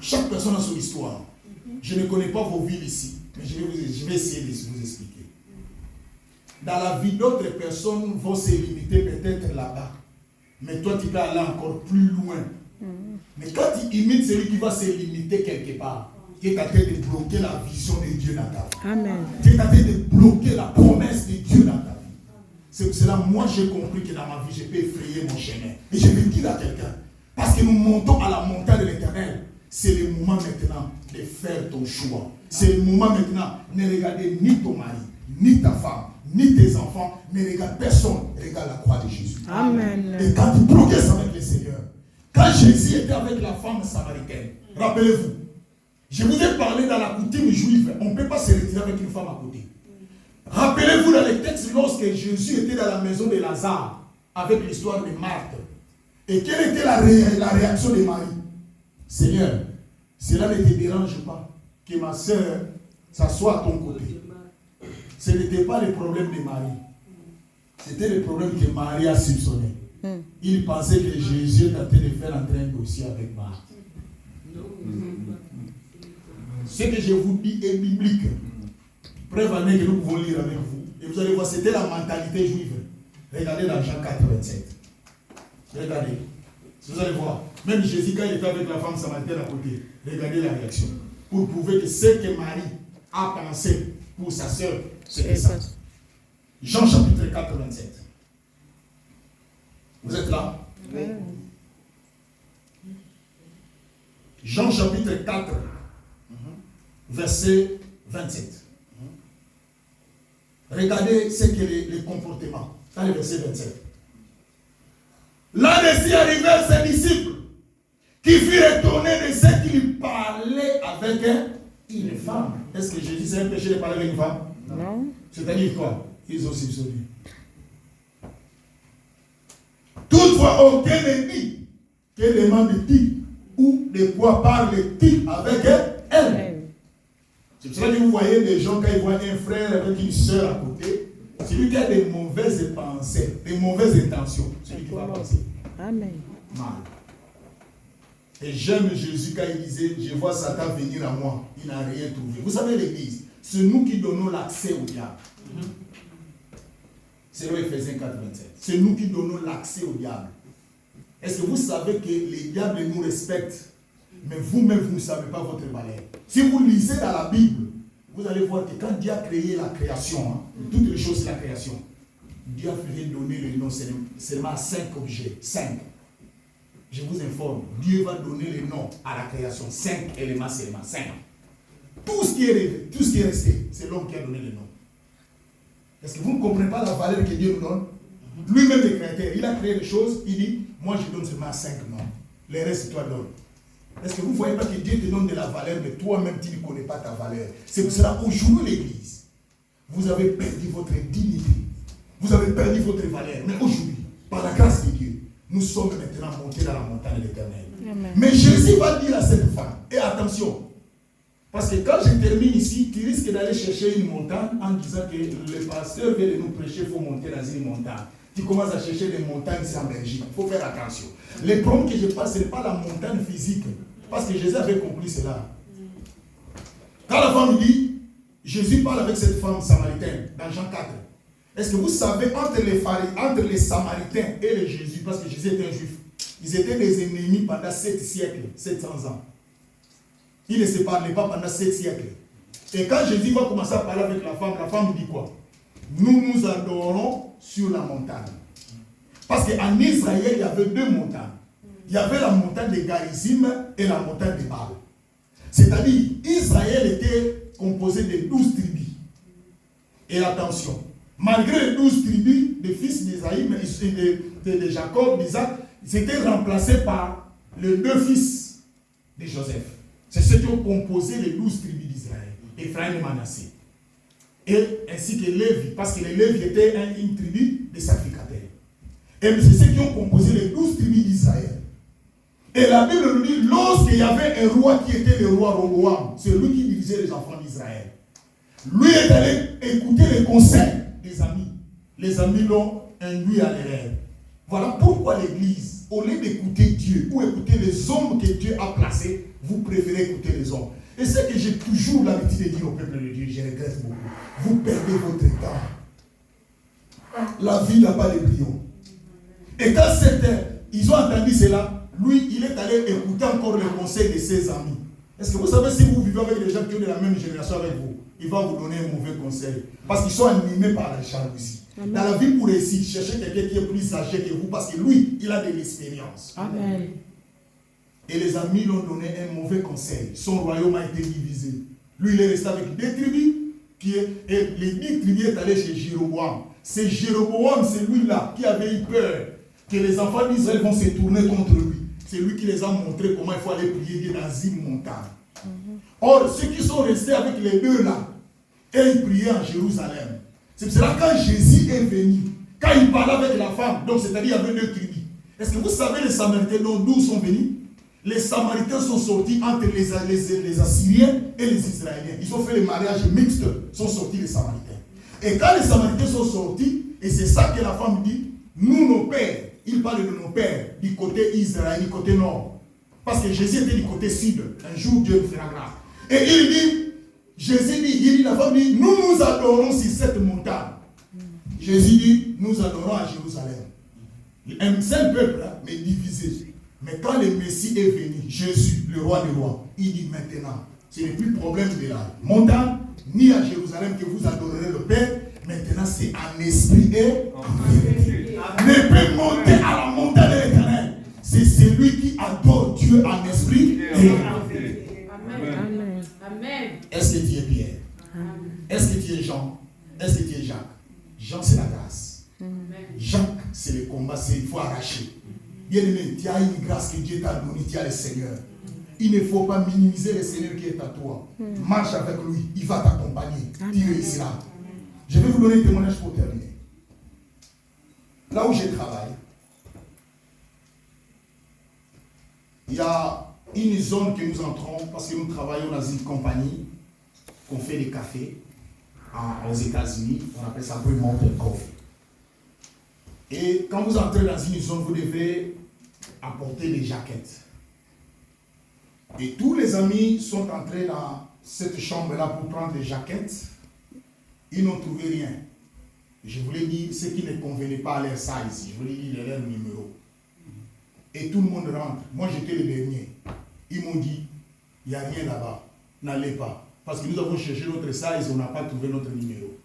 Chaque personne a son histoire. Je ne connais pas vos vies ici, mais je vais essayer de vous expliquer. Dans la vie, d'autres personnes vont se limiter peut-être là-bas. Mais toi, tu peux aller encore plus loin. Mais quand tu imites celui qui va se limiter quelque part, tu es en train de bloquer la vision de Dieu dans ta vie. Amen. Tu es en train de bloquer la promesse de Dieu dans ta vie. C'est pour cela, moi, j'ai compris que dans ma vie, je peux effrayer mon chemin. Et je vais dire à quelqu'un, parce que nous montons à la montagne de l'Éternel, c'est le moment maintenant de faire ton choix. C'est le moment maintenant, ne regardez ni ton mari, ni ta femme, ni tes enfants, ne regarde personne, regarde la croix de Jésus. Amen. Et quand tu progresses avec le Seigneur, quand Jésus était avec la femme samaritaine, rappelez-vous, je vous ai parlé dans la coutume juive, on ne peut pas se retirer avec une femme à côté. Rappelez-vous dans les textes, lorsque Jésus était dans la maison de Lazare, avec l'histoire de Marthe, et quelle était la réaction de Marie? Seigneur, cela ne te dérange pas que ma soeur s'assoie à ton côté. Ce n'était pas le problème de Marie. C'était le problème que Marie a soupçonné. Il pensait que Jésus était en train de faire entrer un dossier avec Marthe. Ce que je vous dis est biblique. Preuve en est que nous pouvons lire avec vous. Et vous allez voir, c'était la mentalité juive. Regardez dans Jean 4, 27. Regardez. Vous allez voir. Même Jésus, quand il était avec la femme samaritaine à côté, regardez la réaction. Pour prouver que ce que Marie a pensé pour sa soeur, c'était ça. Jean chapitre 4, 27. Vous êtes là? Oui. Jean chapitre 4, verset 27. Regardez ce que les comportements. Dans le verset 27. Là-dessus arrivèrent ses disciples qui furent étonnés de ce qu'il parlait avec une femme. Est-ce que Jésus c'est un péché de parler avec une femme? Non. C'est-à-dire quoi? Ils ont soupçonné. Toutefois, aucun ne dit que demande-t-il ou de quoi parle-t-il avec elle. C'est pour cela que vous voyez des gens, quand ils voient un frère avec une soeur à côté, c'est lui qui a des mauvaises pensées, des mauvaises intentions. C'est lui qui va penser. Amen. Mal. Et j'aime Jésus quand il disait, je vois Satan venir à moi, il n'a rien trouvé. Vous savez l'église, c'est nous qui donnons l'accès au diable. C'est le Éphésiens 4, 27. C'est nous qui donnons l'accès au diable. Est-ce que vous savez que les diables nous respectent, mais vous-même, vous ne savez pas votre valeur? Si vous lisez dans la Bible, vous allez voir que quand Dieu a créé la création, toutes les choses, c'est la création. Dieu a fait donner le nom seulement à 5 objets. 5. Je vous informe, Dieu va donner le nom à la création. 5 éléments seulement. 5. Tout ce qui est resté, c'est l'homme qui a donné le nom. Est-ce que vous ne comprenez pas la valeur que Dieu nous donne? Lui-même, le créateur, il a créé des choses, il dit, moi je donne seulement 5 noms. Les restes, toi donne. Est-ce que vous ne voyez pas que Dieu te donne de la valeur, mais toi-même, tu ne connais pas ta valeur? C'est pour cela qu'aujourd'hui, l'Église, vous avez perdu votre dignité. Vous avez perdu votre valeur. Mais aujourd'hui, par la grâce de Dieu, nous sommes maintenant montés dans la montagne de l'Éternel. Mais Jésus va dire à cette femme, et attention, parce que quand je termine ici, tu risques d'aller chercher une montagne en disant que le pasteur vient de nous prêcher, il faut monter dans une montagne. Tu commences à chercher des montagnes ici en Belgique. Il faut faire attention. Le problème que je parle, ce n'est pas la montagne physique. Parce que Jésus avait compris cela. Quand la femme dit, Jésus parle avec cette femme samaritaine, dans Jean 4. Est-ce que vous savez, entre les Samaritains et les Jésus, parce que Jésus était un juif, ils étaient des ennemis pendant 7 siècles, 700 ans. Ils ne se parlaient pas pendant 7 siècles. Et quand Jésus va commencer à parler avec la femme dit quoi? Nous nous adorons sur la montagne. Parce qu'en Israël, il y avait 2 montagnes. Il y avait la montagne de Garizim et la montagne de Baal. C'est-à-dire, Israël était composé de 12 tribus. Et attention, malgré les 12 tribus des fils d'Israël, de Jacob, d'Isaac, ils étaient remplacés par les 2 fils de Joseph. C'est ceux qui ont composé les 12 tribus d'Israël, Ephraïm et Manassé. Et ainsi que Lévi, parce que les Lévi étaient une tribu de sacrificateurs. Et c'est ceux qui ont composé les 12 tribus d'Israël. Et la Bible nous dit, lorsqu'il y avait un roi qui était le roi Roboam, c'est lui qui dirigeait les enfants d'Israël. Lui est allé écouter les conseils des amis. Les amis l'ont induit à l'erreur. Voilà pourquoi l'Église, au lieu d'écouter Dieu ou écouter les hommes que Dieu a placés, vous préférez écouter les hommes. Et c'est que j'ai toujours l'habitude de dire au peuple de Dieu, je regrette beaucoup. Vous perdez votre temps. La vie n'a pas de brillant. Et quand ils ont entendu cela, lui, il est allé écouter encore les conseils de ses amis. Est-ce que vous savez, si vous vivez avec des gens qui ont de la même génération avec vous, il va vous donner un mauvais conseil. Parce qu'ils sont animés par la jalousie. Dans la vie pour réussir, cherchez quelqu'un qui est plus âgé que vous, parce que lui, il a de l'expérience. Amen. Et les amis lui ont donné un mauvais conseil. Son royaume a été divisé. Lui, il est resté avec 2 tribus. Et les 10 tribus sont allés chez Jéroboam. C'est Jéroboam, c'est lui-là, qui avait eu peur que les enfants d'Israël vont se tourner contre lui. C'est lui qui les a montré comment il faut aller prier Dieu dans une montagne. Or, ceux qui sont restés avec les 2 là, et ils priaient en Jérusalem. C'est pour cela quand Jésus est venu, quand il parlait avec la femme, donc c'est-à-dire il y avait 2 tribus. Est-ce que vous savez les Samaritains d'où sont venus? Les Samaritains sont sortis entre les Assyriens et les Israéliens. Ils ont fait le mariage mixte, sont sortis les Samaritains. Et quand les Samaritains sont sortis, et c'est ça que la femme dit, nous, nos pères, il parle de nos pères du côté Israël, du côté nord. Parce que Jésus était du côté sud. Un jour, Dieu nous fera grâce. Et il dit, Jésus dit, la femme dit, nous nous adorons sur cette montagne. Jésus dit, nous adorons à Jérusalem. Un seul peuple, mais divisé. Mais quand le Messie est venu, Jésus, le roi des rois, il dit maintenant, ce n'est plus problème de la montagne, ni à Jérusalem que vous adorerez le Père. Maintenant, c'est en esprit et en vérité. Ne peut monter à la montagne de l'Éternel. C'est celui qui adore Dieu en esprit et en vérité. Amen. Amen. Est-ce que tu es Pierre? Est-ce que tu es Jean? Est-ce que tu es Jacques? Jean, c'est la grâce. Jacques, c'est le combat, il faut arracher. Bien aimé, tu as une grâce que Dieu t'a donnée, tu as le Seigneur. Il ne faut pas minimiser le Seigneur qui est à toi. Marche avec lui, il va t'accompagner. Tu réussiras. Je vais vous donner un témoignage pour terminer. Là où je travaille, il y a une zone que nous entrons parce que nous travaillons dans une compagnie qu'on fait des cafés aux États-Unis. On appelle ça Mountain Coffee. Et quand vous entrez dans une zone, vous devez apporter des jaquettes. Et tous les amis sont entrés dans cette chambre-là pour prendre des jaquettes. Ils n'ont trouvé rien. Je voulais dire ce qui ne convenait pas à leur size. Je voulais dire leur numéro. Et tout le monde rentre. Moi, j'étais le dernier. Ils m'ont dit, il n'y a rien là-bas. N'allez pas. Parce que nous avons cherché notre size et on n'a pas trouvé notre numéro.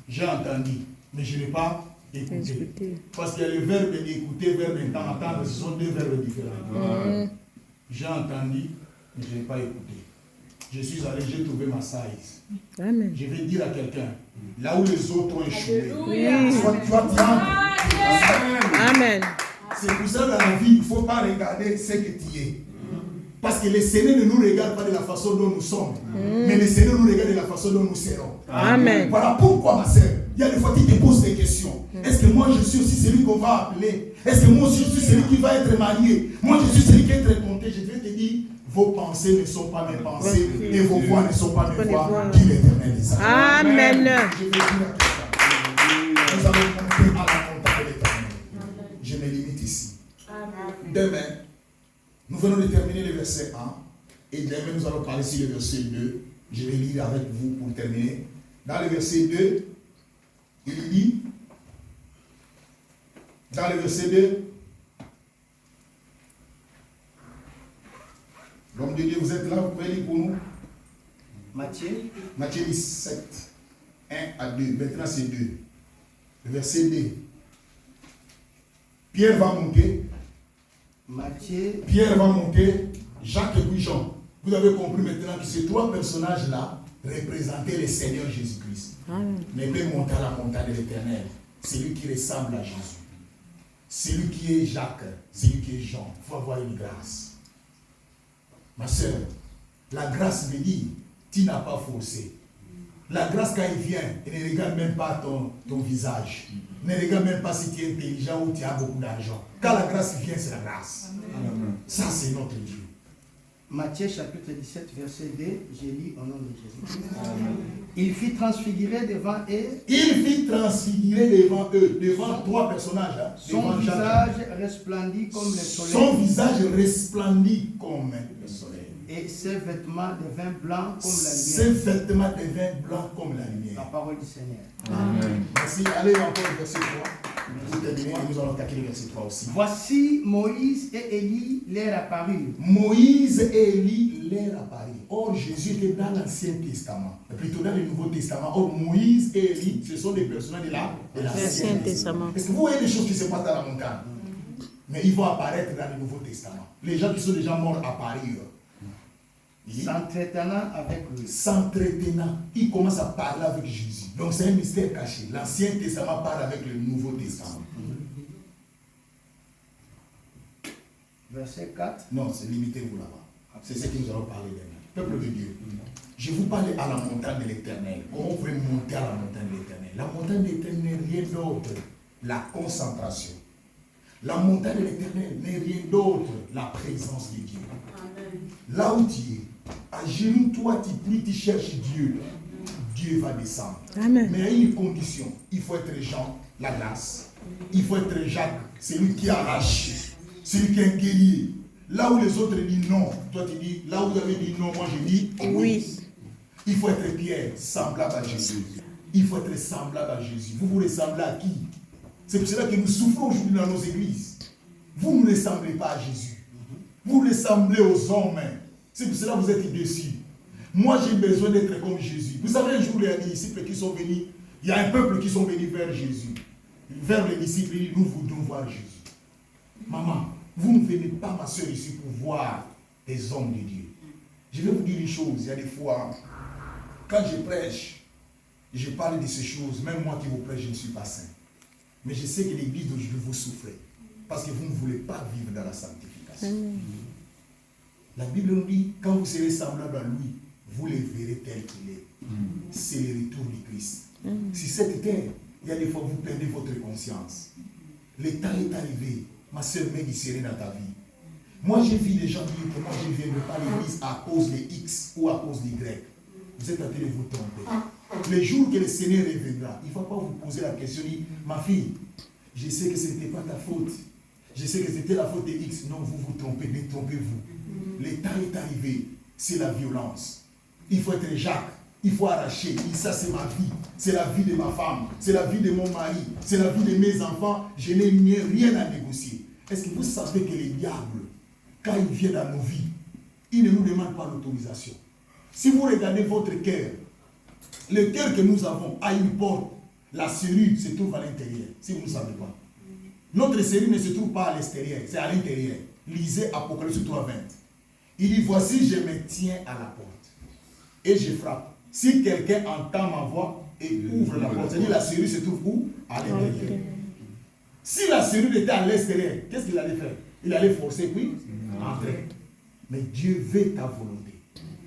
J'ai entendu, mais je n'ai pas écouter. Parce qu'il y a le verbe écouter, verbe entendre, ce sont deux verbes différents. J'ai entendu, mais je n'ai pas écouté. Je suis allé, j'ai trouvé ma size. Amen. Je vais dire à quelqu'un, là où les autres ont échoué, soit toi tu as. Amen. C'est pour ça dans la vie, il ne faut pas regarder ce que tu es. Parce que le Seigneur ne nous regarde pas de la façon dont nous sommes, mais le Seigneur nous regarde de la façon dont nous serons. Amen. Voilà pourquoi, ma sœur, il y a des fois qui te posent des questions. Est-ce que moi je suis aussi celui qu'on va appeler? Est-ce que moi aussi je suis celui qui va être marié? Moi je suis celui qui est très compté. Je vais te dire, vos pensées ne sont pas mes pensées et vos voix ne sont pas mes voix, dit l'Éternel des armées. Amen. Je vais dire à quelqu'un, nous allons monter à la montagne de l'Éternel. Je me limite ici. Demain, nous venons de terminer le verset 1 et demain nous allons parler sur le verset 2. Je vais lire avec vous pour terminer. Dans le verset 2, il dit, dans le verset 2, l'homme de Dieu, vous êtes là, vous pouvez lire pour nous. Matthieu 17, 1 à 2. Maintenant c'est 2. Le verset 2. Pierre va monter. Pierre va monter. Jacques et puis Jean. Vous avez compris maintenant que ces trois personnages-là représentaient le Seigneur Jésus-Christ. Mais peut monter à la montagne de l'Éternel. C'est lui qui ressemble à Jésus. Celui qui est Jacques, celui qui est Jean. Il faut avoir une grâce. Ma soeur, la grâce veut dire, tu n'as pas forcé. La grâce, quand il vient, elle ne regarde même pas ton visage. Ne regarde même pas si tu es intelligent ou tu as beaucoup d'argent. Quand la grâce vient, c'est la grâce. Amen. Ça, c'est notre Dieu. Matthieu chapitre 17, verset 2, j'ai lu au nom de Jésus. Il fit transfigurer devant eux. Il fit transfigurer devant eux, devant trois personnages. Hein, son visage resplendit comme le soleil. Son visage resplendit comme le soleil. Et ses vêtements devinrent blancs comme la lumière. Ses vêtements devinrent blancs comme la lumière. La parole du Seigneur. Amen. Merci. Allez encore au verset 3. Pour terminer, nous allons attaquer le verset 3 aussi. Voici Moïse et Élie leur apparurent. Moïse et Élie leur apparurent. Or, Jésus était dans l'Ancien Testament. Plutôt dans le Nouveau Testament. Or, Moïse et Élie, ce sont des personnages de l'Ancien Testament. Est-ce que vous voyez des choses qui se passent dans la montagne? Mais ils vont apparaître dans le Nouveau Testament. Les gens qui sont déjà morts apparurent. S'entretenant avec lui. S'entretenant. Il commence à parler avec Jésus. Donc c'est un mystère caché. L'Ancien Testament parle avec le Nouveau Testament. Verset 4. Non, c'est limitez-vous là-bas. C'est ce que nous allons parler demain. Peuple de Dieu. Je vous parle à la montagne de l'Éternel. Comment vous pouvez monter à la montagne de l'Éternel? La montagne de l'Éternel n'est rien d'autre. La concentration. La montagne de l'Éternel n'est rien d'autre. La présence de Dieu. Là où tu es, à genoux, toi, tu pries, tu cherches Dieu. Dieu va descendre. Amen. Mais il y a une condition. Il faut être Jean, la glace. Il faut être Jacques, celui qui arrache. Celui qui est un guerrier. Là où les autres disent non, toi tu dis, là où vous avez dit non, moi je dis oui. Il faut être Pierre, semblable à Jésus. Il faut être semblable à Jésus. Vous ressemblez à qui? C'est pour cela que nous souffrons aujourd'hui dans nos églises. Vous ne ressemblez pas à Jésus. Vous ressemblez aux hommes. C'est pour cela que vous êtes déçus. Moi, j'ai besoin d'être comme Jésus. Vous savez, un jour, les disciples qui sont venus, il y a un peuple qui sont venus vers Jésus. Vers les disciples, ils disent, nous voudrons voir Jésus. Maman, vous ne venez pas, ma soeur, ici pour voir des hommes de Dieu. Je vais vous dire une chose. Il y a des fois, quand je prêche, je parle de ces choses. Même moi qui vous prêche, je ne suis pas saint. Mais je sais que l'église d'aujourd'hui, vous souffrez. Parce que vous ne voulez pas vivre dans la sanctification. La Bible nous dit, quand vous serez semblable à lui, vous le verrez tel qu'il est. C'est le retour du Christ. Si cette terre, il y a des fois vous perdez votre conscience. Le temps est arrivé. Ma soeur, mais il serait dans ta vie. Moi, j'ai vu des gens dire que moi, je ne viendrai pas à l'église à cause de X ou à cause de Y. Vous êtes en train de vous tromper. Le jour que le Seigneur reviendra, il ne va pas vous poser la question, ma fille, je sais que ce n'était pas ta faute. Je sais que c'était la faute de X. Non, vous vous trompez, détrompez-vous. Le temps est arrivé. C'est la violence. Il faut être Jacques. Il faut arracher. Ça, c'est ma vie. C'est la vie de ma femme. C'est la vie de mon mari. C'est la vie de mes enfants. Je n'ai rien à négocier. Est-ce que vous savez que les diables, quand ils viennent dans nos vies, ils ne nous demandent pas l'autorisation. Si vous regardez votre cœur, le cœur que nous avons a une porte. La cellule se trouve à l'intérieur, si vous ne savez pas. Notre cellule ne se trouve pas à l'extérieur, c'est à l'intérieur. Lisez Apocalypse 3:20. Il dit, voici, je me tiens à la porte et je frappe. Si quelqu'un entend ma voix et ouvre la porte, c'est-à-dire la cellule se trouve où? À l'intérieur. Si la cellule était à l'extérieur, qu'est-ce qu'il allait faire? Il allait forcer, puis entrer. Mais Dieu veut ta volonté.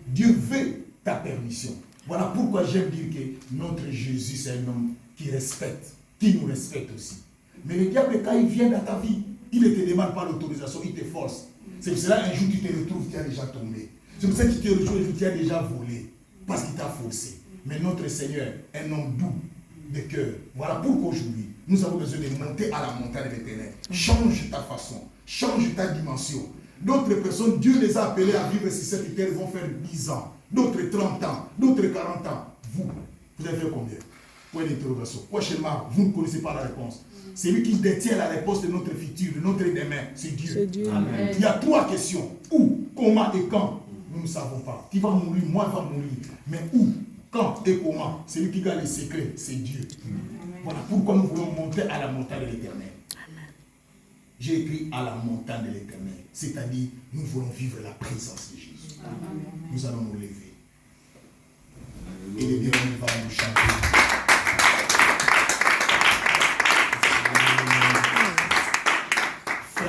Dieu veut ta permission. Voilà pourquoi j'aime dire que notre Jésus, c'est un homme qui respecte, qui nous respecte aussi. Mais le diable, quand il vient dans ta vie, il ne te demande pas l'autorisation, il te force. C'est pour cela un jour tu te retrouves, tu as déjà tombé. C'est pour ça que tu te retrouves, tu as déjà volé. Parce qu'il t'a forcé. Mais notre Seigneur, un homme doux de cœur. Voilà pourquoi aujourd'hui, nous avons besoin de monter à la montagne de l'Éternel. Change ta façon, change ta dimension. D'autres personnes, Dieu les a appelés à vivre sur cette terre, vont faire 10 ans, d'autres 30 ans, d'autres 40 ans. Vous avez fait combien? Point d'interrogation. Prochainement, vous ne connaissez pas la réponse. C'est lui qui détient la réponse de notre futur, de notre demain. C'est Dieu. Amen. Il y a 3 questions. Où, comment et quand? Nous ne savons pas. Qui va mourir? Moi, je vais mourir. Mais où, quand et comment? C'est lui qui garde les secrets. C'est Dieu. Amen. Voilà pourquoi nous voulons monter à la montagne de l'Éternel. J'ai écrit à la montagne de l'Éternel. C'est-à-dire, nous voulons vivre la présence de Jésus. Amen. Nous allons nous lever. Et le bien, on va nous chanter.